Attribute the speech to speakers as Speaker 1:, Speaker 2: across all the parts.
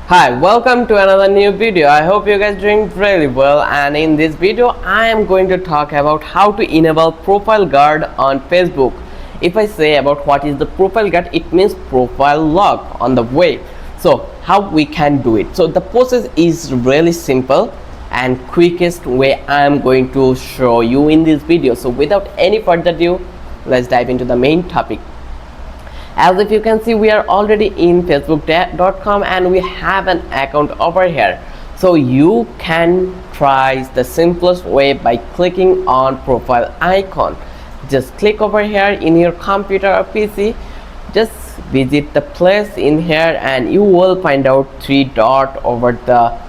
Speaker 1: Hi, welcome to another new video. I hope you guys doing really well, and in this video I am going to talk about how to enable profile guard on Facebook. If I say about what is the profile guard, it means profile lock on the way. So how we can do it? So the process is really simple and quickest way I am going to show you in this video. So without any further ado, let's dive into the main topic. As if you can see, we are already in facebook.com and we have an account over here. So you can try the simplest way by clicking on profile icon. Just click over here in your computer or PC. Just visit the place in here and you will find out three dot over the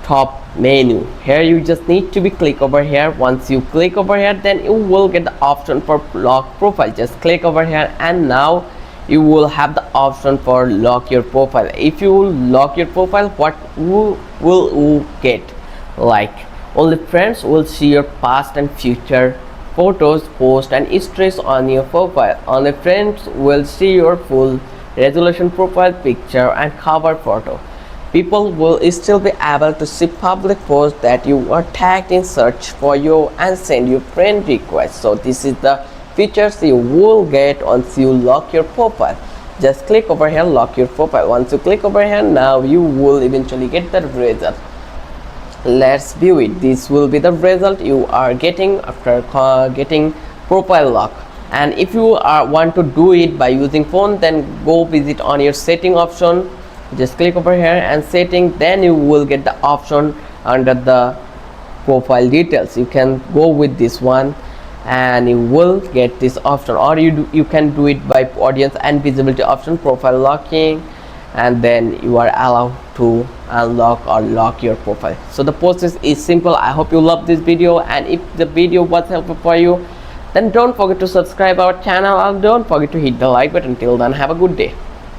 Speaker 1: top menu. Here you just need to be click over here. Once you click over here, then you will get the option for lock profile. Just click over here and now you will have the option for lock your profile. If you lock your profile, what will you get? Like only friends will see your past and future photos, posts and histories on your profile. Only friends will see your full resolution profile picture and cover photo. People will still be able to see public posts that you are tagged in, search for you and send you friend requests. So this is the features you will get once you lock your profile. Just click over here, lock your profile. Once you click over here, now you will eventually get the result. Let's view it. This will be the result you are getting after getting profile lock. And if you want to do it by using phone, then go visit on your setting option. Just click over here and setting, then you will get the option under the profile details. You can go with this one and you will get this option, or you can do it by audience and visibility option, profile locking, and then you are allowed to unlock or lock your profile. So the process is simple. I hope you love this video, and if the video was helpful for you, then don't forget to subscribe our channel and don't forget to hit the like button. Till then, have a good day.